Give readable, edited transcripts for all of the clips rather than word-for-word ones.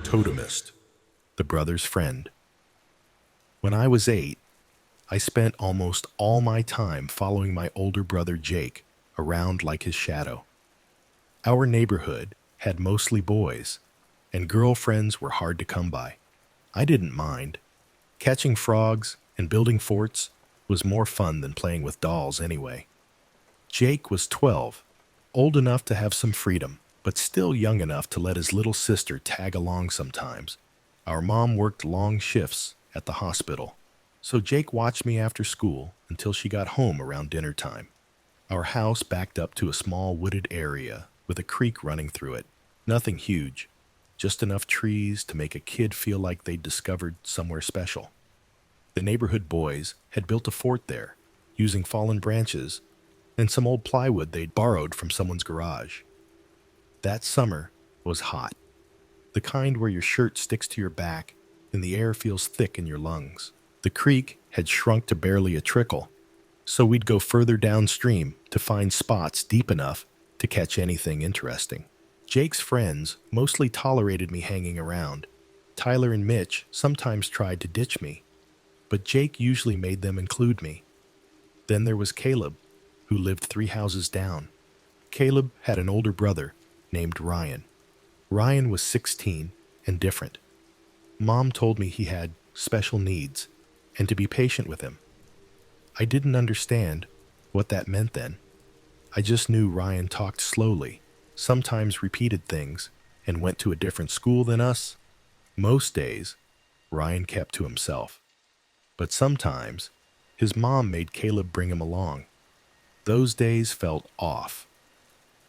Totemist, the brother's friend. When I was 8, I spent almost all my time following my older brother Jake around like his shadow. Our neighborhood had mostly boys, and girlfriends were hard to come by. I didn't mind. Catching frogs and building forts was more fun than playing with dolls anyway. Jake was 12, old enough to have some freedom, but still young enough to let his little sister tag along sometimes. Our mom worked long shifts at the hospital, so Jake watched me after school until she got home around dinner time. Our house backed up to a small wooded area with a creek running through it. Nothing huge, just enough trees to make a kid feel like they'd discovered somewhere special. The neighborhood boys had built a fort there, using fallen branches and some old plywood they'd borrowed from someone's garage. That summer was hot, the kind where your shirt sticks to your back and the air feels thick in your lungs. The creek had shrunk to barely a trickle, so we'd go further downstream to find spots deep enough to catch anything interesting. Jake's friends mostly tolerated me hanging around. Tyler and Mitch sometimes tried to ditch me, but Jake usually made them include me. Then there was Caleb, who lived 3 houses down. Caleb had an older brother named Ryan. Ryan was 16 and different. Mom told me he had special needs and to be patient with him. I didn't understand what that meant then. I just knew Ryan talked slowly, sometimes repeated things, and went to a different school than us. Most days, Ryan kept to himself. But sometimes, his mom made Caleb bring him along. Those days felt off.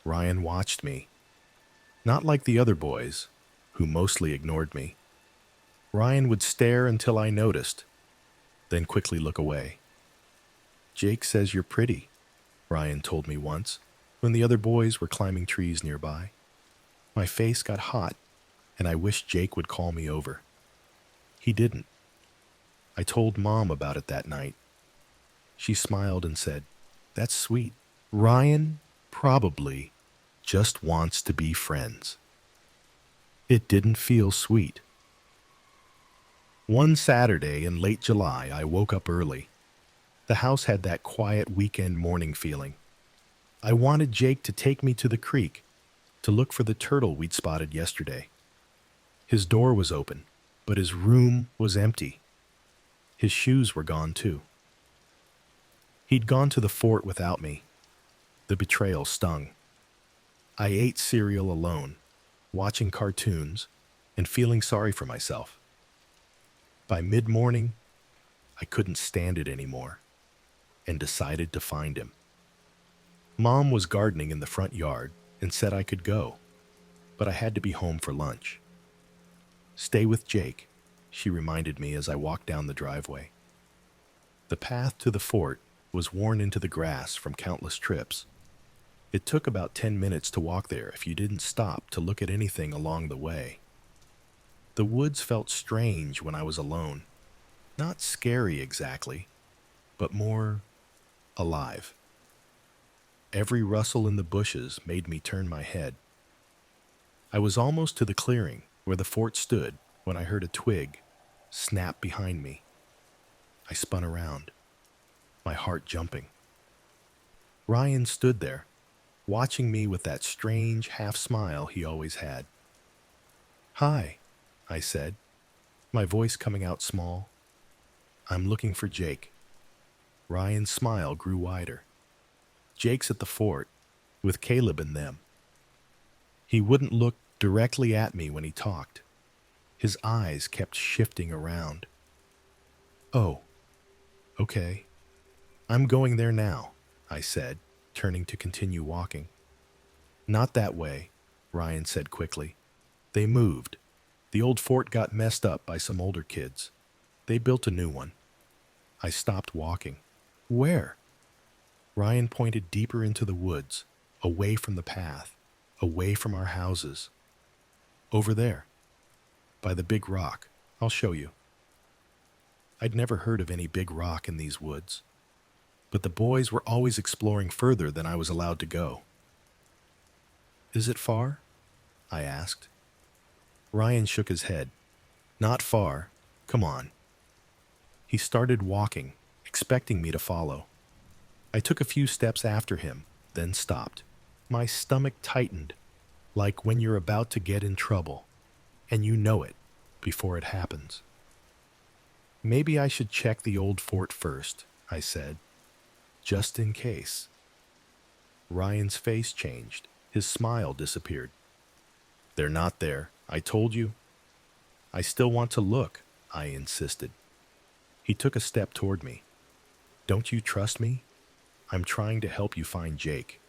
Ryan watched me. Not like the other boys, who mostly ignored me. Ryan would stare until I noticed, then quickly look away. "Jake says you're pretty," Ryan told me once, when the other boys were climbing trees nearby. My face got hot, and I wished Jake would call me over. He didn't. I told Mom about it that night. She smiled and said, "That's sweet. Ryan probably just wants to be friends." It didn't feel sweet. One Saturday in late July, I woke up early. The house had that quiet weekend morning feeling. I wanted Jake to take me to the creek to look for the turtle we'd spotted yesterday. His door was open, but his room was empty. His shoes were gone too. He'd gone to the fort without me. The betrayal stung. I ate cereal alone, watching cartoons and feeling sorry for myself. By mid-morning, I couldn't stand it anymore and decided to find him. Mom was gardening in the front yard and said I could go, but I had to be home for lunch. "Stay with Jake," she reminded me as I walked down the driveway. The path to the fort was worn into the grass from countless trips. It took about 10 minutes to walk there if you didn't stop to look at anything along the way. The woods felt strange when I was alone. Not scary exactly, but more alive. Every rustle in the bushes made me turn my head. I was almost to the clearing where the fort stood when I heard a twig snap behind me. I spun around, my heart jumping. Ryan stood there, watching me with that strange half-smile he always had. "Hi," I said, my voice coming out small. "I'm looking for Jake." Ryan's smile grew wider. "Jake's at the fort, with Caleb and them." He wouldn't look directly at me when he talked. His eyes kept shifting around. "Oh, okay. I'm going there now," I said, turning to continue walking. "Not that way," Ryan said quickly. "They moved. The old fort got messed up by some older kids. They built a new one." I stopped walking. "Where?" Ryan pointed deeper into the woods, away from the path, away from our houses. "Over there, by the big rock. I'll show you." I'd never heard of any big rock in these woods, but the boys were always exploring further than I was allowed to go. "Is it far?" I asked. Ryan shook his head. Not far. Come on. He started walking, expecting me to follow. I took a few steps after him, then stopped. My stomach tightened, like when you're about to get in trouble, and you know it before it happens. Maybe I should check the old fort first, I said, just in case. Ryan's face changed. His smile disappeared. They're not there, I told you. I still want to look, I insisted. He took a step toward me. Don't you trust me? I'm trying to help you find Jake.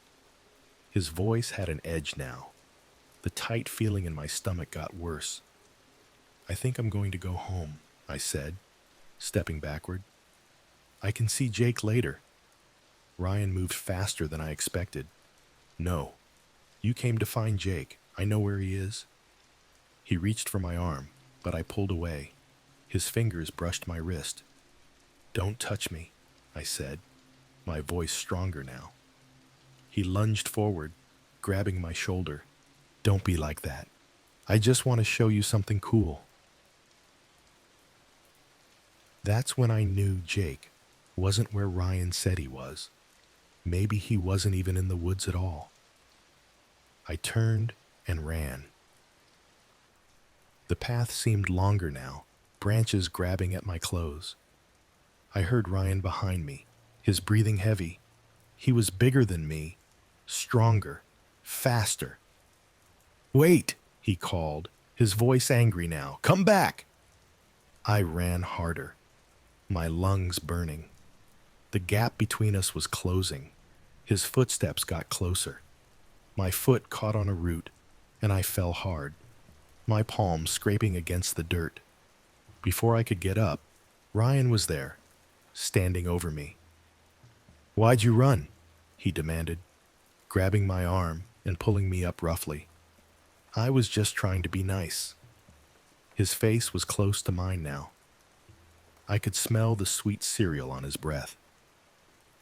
His voice had an edge now. The tight feeling in my stomach got worse. I think I'm going to go home, I said, stepping backward. I can see Jake later. Ryan moved faster than I expected. No, you came to find Jake. I know where he is. He reached for my arm, but I pulled away. His fingers brushed my wrist. Don't touch me, I said, my voice stronger now. He lunged forward, grabbing my shoulder. Don't be like that. I just want to show you something cool. That's when I knew Jake wasn't where Ryan said he was. Maybe he wasn't even in the woods at all. I turned and ran. The path seemed longer now, branches grabbing at my clothes. I heard Ryan behind me, his breathing heavy. He was bigger than me, stronger, faster. Wait, he called, his voice angry now. Come back! I ran harder, my lungs burning. The gap between us was closing. His footsteps got closer. My foot caught on a root, and I fell hard, my palm scraping against the dirt. Before I could get up, Ryan was there, standing over me. Why'd you run? He demanded, grabbing my arm and pulling me up roughly. I was just trying to be nice. His face was close to mine now. I could smell the sweet cereal on his breath.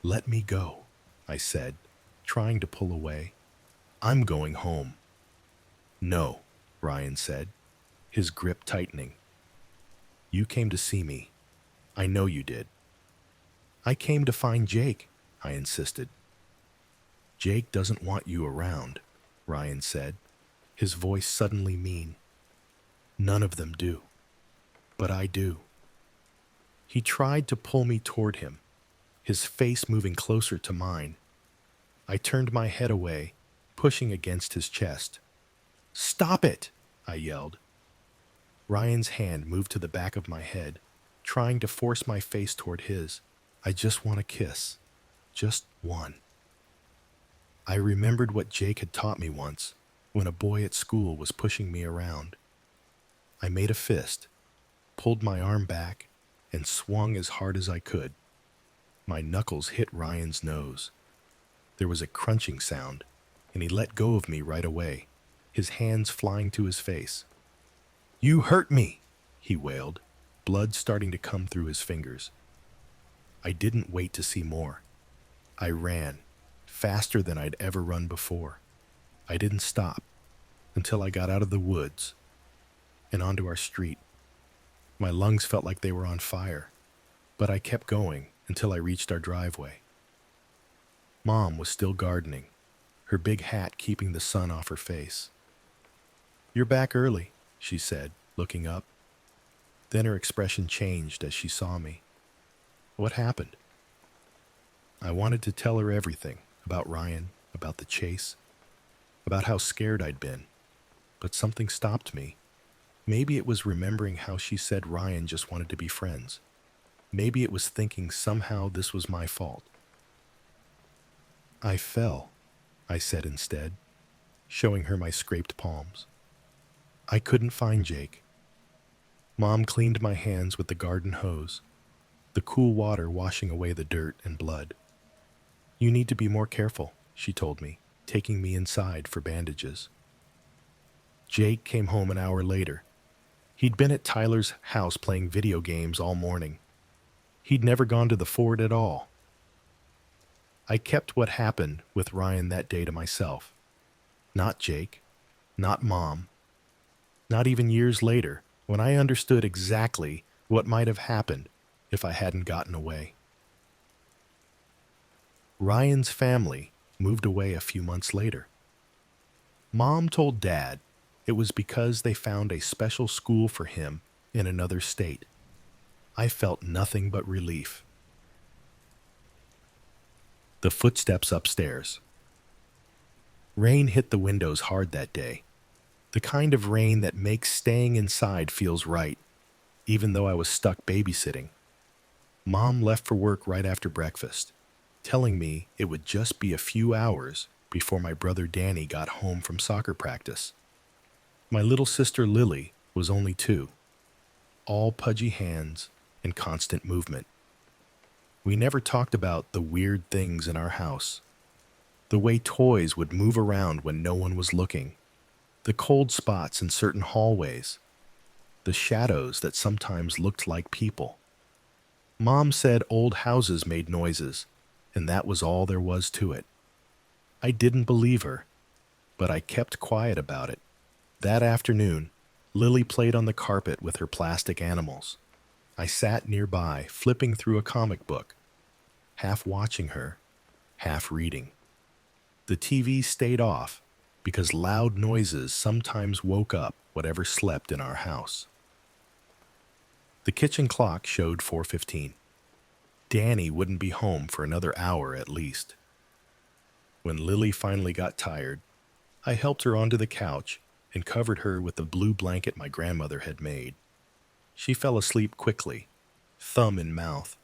Let me go, I said, trying to pull away. I'm going home. No, Ryan said, his grip tightening. You came to see me. I know you did. I came to find Jake, I insisted. Jake doesn't want you around, Ryan said, his voice suddenly mean. None of them do, but I do. He tried to pull me toward him, his face moving closer to mine. I turned my head away, pushing against his chest. Stop it, I yelled. Ryan's hand moved to the back of my head, trying to force my face toward his. I just want a kiss. Just one. I remembered what Jake had taught me once, when a boy at school was pushing me around. I made a fist, pulled my arm back, and swung as hard as I could. My knuckles hit Ryan's nose. There was a crunching sound, and he let go of me right away, his hands flying to his face. You hurt me, he wailed, blood starting to come through his fingers. I didn't wait to see more. I ran, faster than I'd ever run before. I didn't stop until I got out of the woods and onto our street. My lungs felt like they were on fire, but I kept going until I reached our driveway. Mom was still gardening, her big hat keeping the sun off her face. You're back early, she said, looking up. Then her expression changed as she saw me. What happened? I wanted to tell her everything about Ryan, about the chase, about how scared I'd been, but something stopped me. Maybe it was remembering how she said Ryan just wanted to be friends. Maybe it was thinking somehow this was my fault. I fell, I said instead, showing her my scraped palms. I couldn't find Jake. Mom cleaned my hands with the garden hose, the cool water washing away the dirt and blood. You need to be more careful, she told me, taking me inside for bandages. Jake came home an hour later. He'd been at Tyler's house playing video games all morning. He'd never gone to the fort at all. I kept what happened with Ryan that day to myself. Not Jake, not Mom, Not even years later, when I understood exactly what might have happened if I hadn't gotten away. Ryan's family moved away a few months later. Mom told Dad it was because they found a special school for him in another state. I felt nothing but relief. The footsteps upstairs. Rain hit the windows hard that day. The kind of rain that makes staying inside feels right, even though I was stuck babysitting. Mom left for work right after breakfast, telling me it would just be a few hours before my brother Danny got home from soccer practice. My little sister Lily was only 2, all pudgy hands and constant movement. We never talked about the weird things in our house. The way toys would move around when no one was looking, the cold spots in certain hallways, the shadows that sometimes looked like people. Mom said old houses made noises, and that was all there was to it. I didn't believe her, but I kept quiet about it. That afternoon, Lily played on the carpet with her plastic animals. I sat nearby, flipping through a comic book, half watching her, half reading. The TV stayed off because loud noises sometimes woke up whatever slept in our house. The kitchen clock showed 4:15. Danny wouldn't be home for another hour at least. When Lily finally got tired, I helped her onto the couch and covered her with the blue blanket my grandmother had made. She fell asleep quickly, thumb in mouth,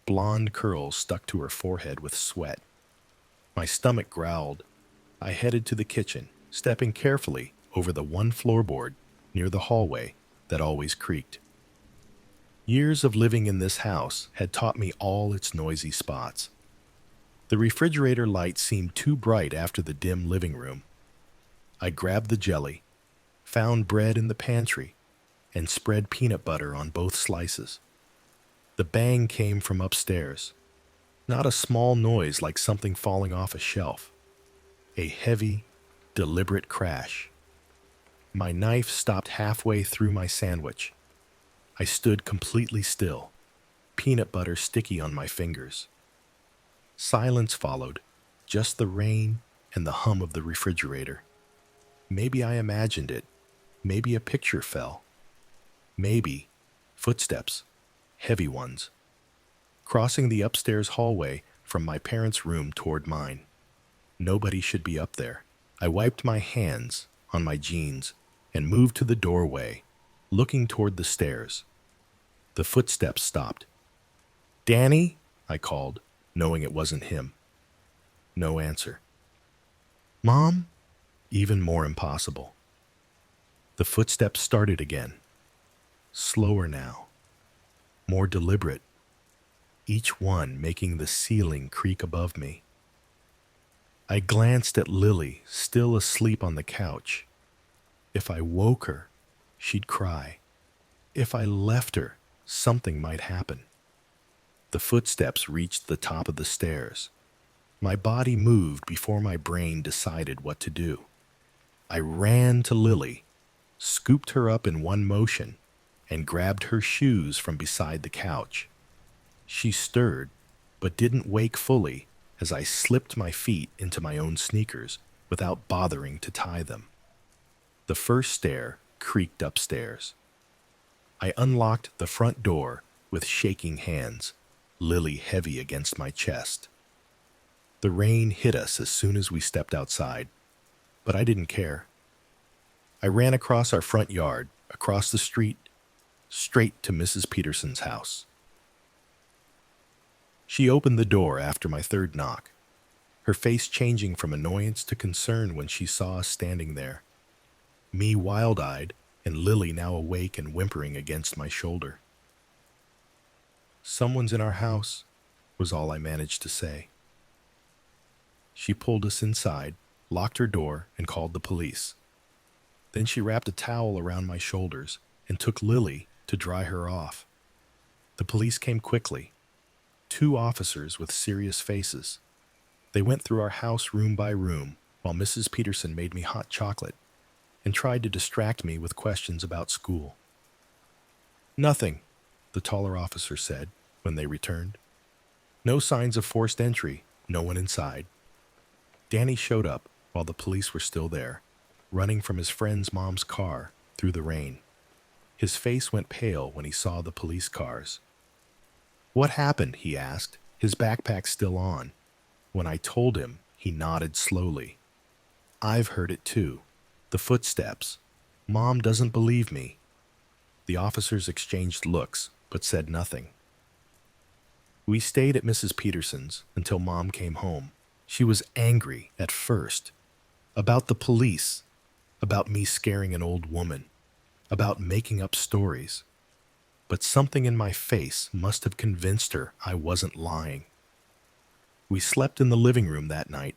blonde curls stuck to her forehead with sweat. My stomach growled. I headed to the kitchen, stepping carefully over the one floorboard near the hallway that always creaked. Years of living in this house had taught me all its noisy spots. The refrigerator light seemed too bright after the dim living room. I grabbed the jelly, found bread in the pantry, and spread peanut butter on both slices. The bang came from upstairs. Not a small noise like something falling off a shelf. A heavy, deliberate crash. My knife stopped halfway through my sandwich. I stood completely still, peanut butter sticky on my fingers. Silence followed, just the rain and the hum of the refrigerator. Maybe I imagined it. Maybe a picture fell. Maybe footsteps, heavy ones, crossing the upstairs hallway from my parents' room toward mine. Nobody should be up there. I wiped my hands on my jeans and moved to the doorway, looking toward the stairs. The footsteps stopped. "Danny?" I called, knowing it wasn't him. No answer. "Mom?" Even more impossible. The footsteps started again. Slower now. More deliberate. Each one making the ceiling creak above me. I glanced at Lily, still asleep on the couch. If I woke her, she'd cry. If I left her, something might happen. The footsteps reached the top of the stairs. My body moved before my brain decided what to do. I ran to Lily, scooped her up in one motion, and grabbed her shoes from beside the couch. She stirred, but didn't wake fully as I slipped my feet into my own sneakers without bothering to tie them. The first stair creaked upstairs. I unlocked the front door with shaking hands, Lily heavy against my chest. The rain hit us as soon as we stepped outside, but I didn't care. I ran across our front yard, across the street, straight to Mrs. Peterson's house. She opened the door after my third knock, her face changing from annoyance to concern when she saw us standing there. Me wild-eyed, and Lily now awake and whimpering against my shoulder. "Someone's in our house," was all I managed to say. She pulled us inside, locked her door, and called the police. Then she wrapped a towel around my shoulders and took Lily to dry her off. The police came quickly, 2 officers with serious faces. They went through our house room by room while Mrs. Peterson made me hot chocolate. and tried to distract me with questions about school. Nothing, the taller officer said when they returned. No signs of forced entry, no one inside. Danny showed up while the police were still there, running from his friend's mom's car through the rain. His face went pale when he saw the police cars. "What happened?" he asked, his backpack still on. When I told him, he nodded slowly. "I've heard it too. The footsteps. Mom doesn't believe me." The officers exchanged looks, but said nothing. We stayed at Mrs. Peterson's until Mom came home. She was angry at first. About the police. About me scaring an old woman. About making up stories. But something in my face must have convinced her I wasn't lying. We slept in the living room that night,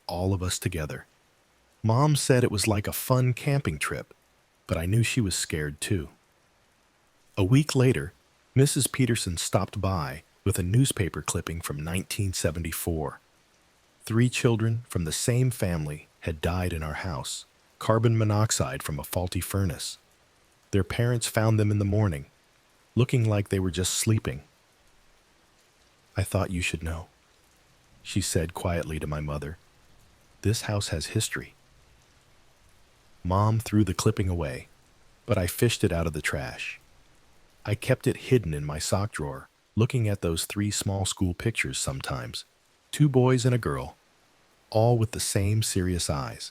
all of us together. Mom said it was like a fun camping trip, but I knew she was scared too. A week later, Mrs. Peterson stopped by with a newspaper clipping from 1974. 3 children from the same family had died in our house, carbon monoxide from a faulty furnace. Their parents found them in the morning, looking like they were just sleeping. "I thought you should know," she said quietly to my mother. "This house has history." Mom threw the clipping away, but I fished it out of the trash. I kept it hidden in my sock drawer, looking at those 3 small school pictures sometimes, 2 boys and a girl, all with the same serious eyes.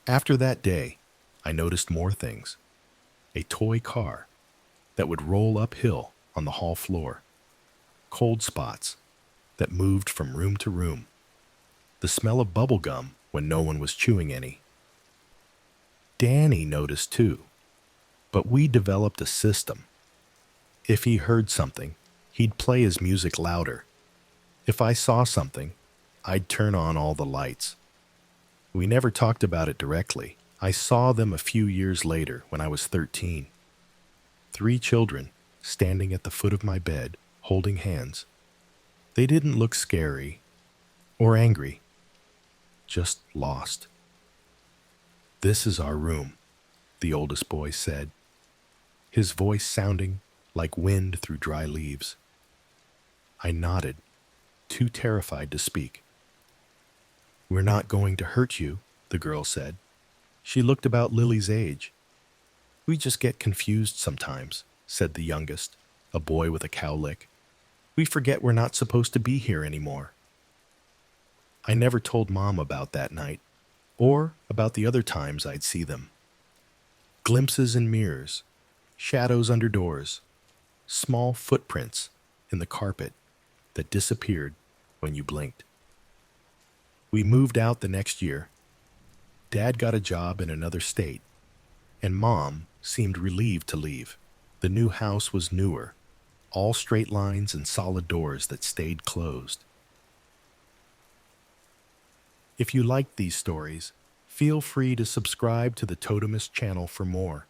After that day, I noticed more things. A toy car that would roll uphill on the hall floor, cold spots that moved from room to room, the smell of bubble gum when no one was chewing any. Danny noticed too, but we developed a system. If he heard something, he'd play his music louder. If I saw something, I'd turn on all the lights. We never talked about it directly. I saw them a few years later when I was 13. 3 children standing at the foot of my bed, holding hands. They didn't look scary or angry, just lost. "This is our room," the oldest boy said, his voice sounding like wind through dry leaves. I nodded, too terrified to speak. "We're not going to hurt you," the girl said. She looked about Lily's age. "We just get confused sometimes," said the youngest, a boy with a cowlick. "We forget we're not supposed to be here anymore." I never told Mom about that night, or about the other times I'd see them. Glimpses in mirrors, shadows under doors, small footprints in the carpet that disappeared when you blinked. We moved out the next year. Dad got a job in another state, and Mom seemed relieved to leave. The new house was newer, all straight lines and solid doors that stayed closed. If you liked these stories, feel free to subscribe to the Totemist channel for more.